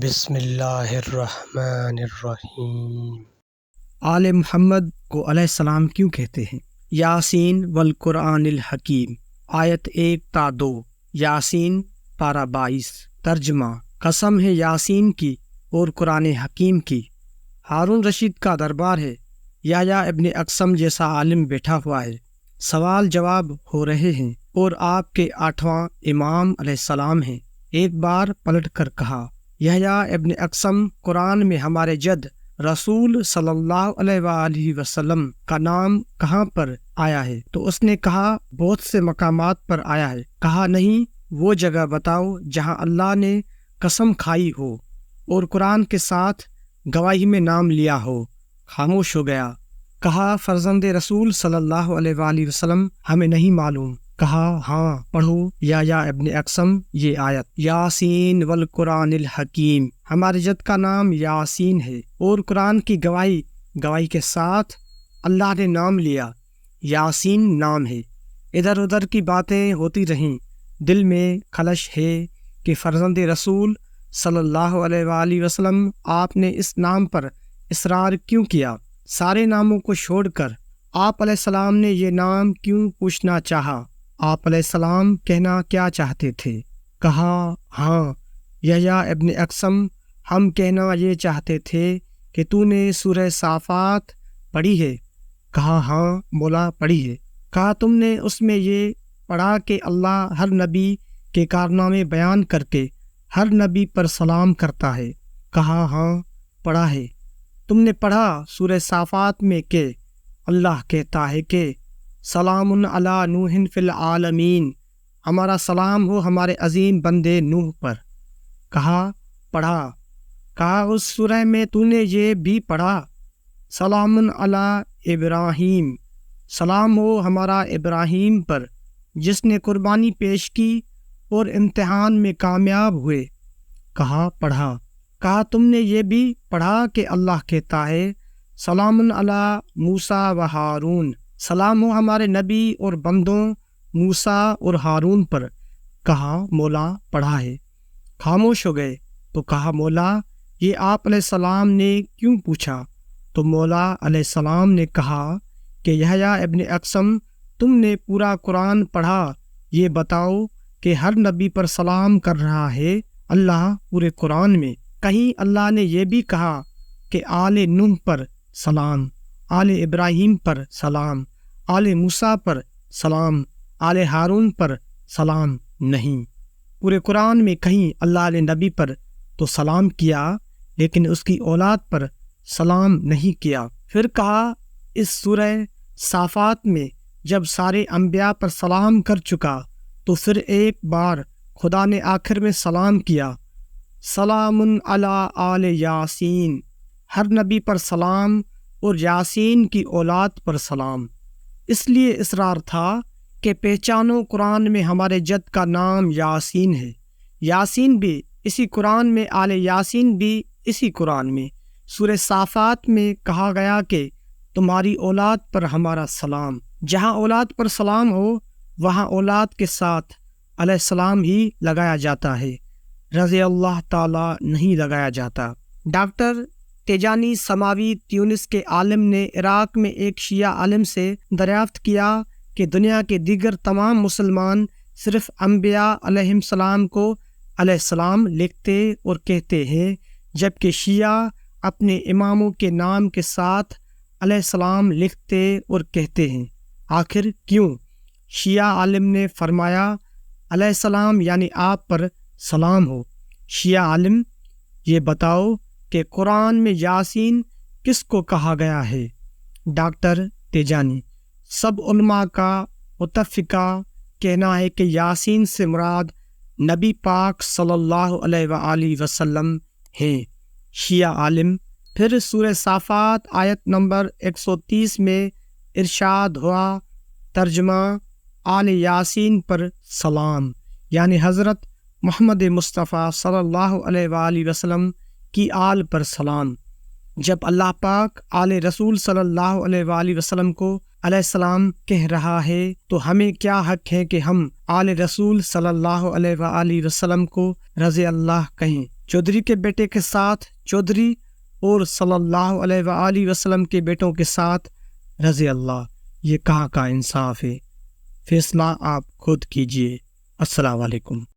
بسم اللہ الرحمن الرحیم۔ آل محمد کو علیہ السلام کیوں کہتے ہیں؟ یاسین والقرآن الحکیم، آیت 1 تا 2، یاسین پارہ 22۔ ترجمہ: قسم ہے یاسین کی اور قرآن حکیم کی۔ ہارون رشید کا دربار ہے، یحییٰ ابن اقسم جیسا عالم بیٹھا ہوا ہے، سوال جواب ہو رہے ہیں، اور آپ کے 8واں امام علیہ السلام ہیں۔ ایک بار پلٹ کر کہا، یحییٰ ابن اقسم، قرآن میں ہمارے جد رسول صلی اللہ علیہ وآلہ وسلم کا نام کہاں پر آیا ہے؟ تو اس نے کہا بہت سے مقامات پر آیا ہے۔ کہا نہیں، وہ جگہ بتاؤ جہاں اللہ نے قسم کھائی ہو اور قرآن کے ساتھ گواہی میں نام لیا ہو۔ خاموش ہو گیا۔ کہا فرزند رسول صلی اللہ علیہ وآلہ وسلم، ہمیں نہیں معلوم۔ کہا ہاں، پڑھو یحییٰ ابن اقسم یہ آیت، یاسین والقرآن الحکیم، ہمارے جد کا نام یاسین ہے اور قرآن کی گواہی کے ساتھ اللہ نے نام لیا۔ یاسین نام ہے۔ ادھر ادھر کی باتیں ہوتی رہیں، دل میں خلش ہے کہ فرزند رسول صلی اللہ علیہ وآلہ وسلم، آپ نے اس نام پر اصرار کیوں کیا؟ سارے ناموں کو چھوڑ کر آپ علیہ السلام نے یہ نام کیوں پوچھنا چاہا؟ آپ علیہ السلام کہنا کیا چاہتے تھے؟ کہا ہاں یحییٰ ابن اقسم، ہم کہنا یہ چاہتے تھے کہ تو نے سورہ صافات پڑھی ہے؟ کہا ہاں مولا پڑھی ہے۔ کہا تم نے اس میں یہ پڑھا کہ اللہ ہر نبی کے کارنامے بیان کر کے ہر نبی پر سلام کرتا ہے؟ کہا ہاں پڑھا ہے۔ تم نے پڑھا سورہ صافات میں کہ اللہ کہتا ہے کہ سلام علی نوح فی العالمین، ہمارا سلام ہو ہمارے عظیم بندے نوح پر؟ کہا پڑھا۔ کہا اس سورہ میں تو نے یہ بھی پڑھا سلام علی ابراہیم، سلام ہو ہمارا ابراہیم پر جس نے قربانی پیش کی اور امتحان میں کامیاب ہوئے؟ کہا پڑھا۔ کہا تم نے یہ بھی پڑھا کہ اللہ کہتا ہے سلام علی موسیٰ و ہارون، سلام ہو ہمارے نبی اور بندوں موسیٰ اور ہارون پر؟ کہا مولا پڑھا ہے۔ خاموش ہو گئے تو کہا مولا یہ آپ علیہ السلام نے کیوں پوچھا؟ تو مولا علیہ السلام نے کہا کہ یحییٰ ابن اقسم، تم نے پورا قرآن پڑھا، یہ بتاؤ کہ ہر نبی پر سلام کر رہا ہے اللہ پورے قرآن میں؟ کہیں اللہ نے یہ بھی کہا کہ آل نوح پر سلام، آل ابراہیم پر سلام، آل موسیٰ پر سلام، آل ہارون پر سلام؟ نہیں۔ پورے قرآن میں کہیں اللہ نے نبی پر تو سلام کیا لیکن اس کی اولاد پر سلام نہیں کیا۔ پھر کہا اس سورہ صافات میں جب سارے انبیاء پر سلام کر چکا تو پھر ایک بار خدا نے آخر میں سلام کیا، سلام علی آل یاسین، ہر نبی پر سلام اور یاسین کی اولاد پر سلام۔ اس لیے اصرار تھا کہ پہچانو قرآن میں ہمارے جد کا نام یاسین ہے، یاسین بھی اسی قرآن میں، آل یاسین بھی اسی قرآن میں۔ سورہ صافات میں کہا گیا کہ تمہاری اولاد پر ہمارا سلام۔ جہاں اولاد پر سلام ہو وہاں اولاد کے ساتھ علیہ السلام ہی لگایا جاتا ہے، رضی اللہ تعالی نہیں لگایا جاتا۔ ڈاکٹر تیجانی سماوی تیونس کے عالم نے عراق میں ایک شیعہ عالم سے دریافت کیا کہ دنیا کے دیگر تمام مسلمان صرف انبیاء علیہم السلام کو علیہ السلام لکھتے اور کہتے ہیں، جبکہ شیعہ اپنے اماموں کے نام کے ساتھ علیہ السلام لکھتے اور کہتے ہیں، آخر کیوں؟ شیعہ عالم نے فرمایا علیہ السلام یعنی آپ پر سلام ہو۔ شیعہ عالم، یہ بتاؤ کہ قرآن میں یاسین کس کو کہا گیا ہے؟ ڈاکٹر تیجانی، سب علماء کا متفقہ کہنا ہے کہ یاسین سے مراد نبی پاک صلی اللہ علیہ وآلہ وسلم ہیں۔ شیعہ عالم، پھر سورہ صافات آیت نمبر 130 میں ارشاد ہوا، ترجمہ آل یاسین پر سلام یعنی حضرت محمد مصطفیٰ صلی اللہ علیہ وآلہ وسلم کی آل پر سلام۔ جب اللہ پاک آل رسول صلی اللہ علیہ وآلہ وسلم کو علیہ السلام کہہ رہا ہے تو ہمیں کیا حق ہے کہ ہم آل رسول صلی اللہ علیہ وآلہ وسلم کو رضی اللہ کہیں؟ چودھری کے بیٹے کے ساتھ چودھری اور صلی اللہ علیہ وآلہ وسلم کے بیٹوں کے ساتھ رضی اللہ۔ یہ کہاں کا انصاف ہے؟ فیصلہ آپ خود کیجئے۔ السلام علیکم۔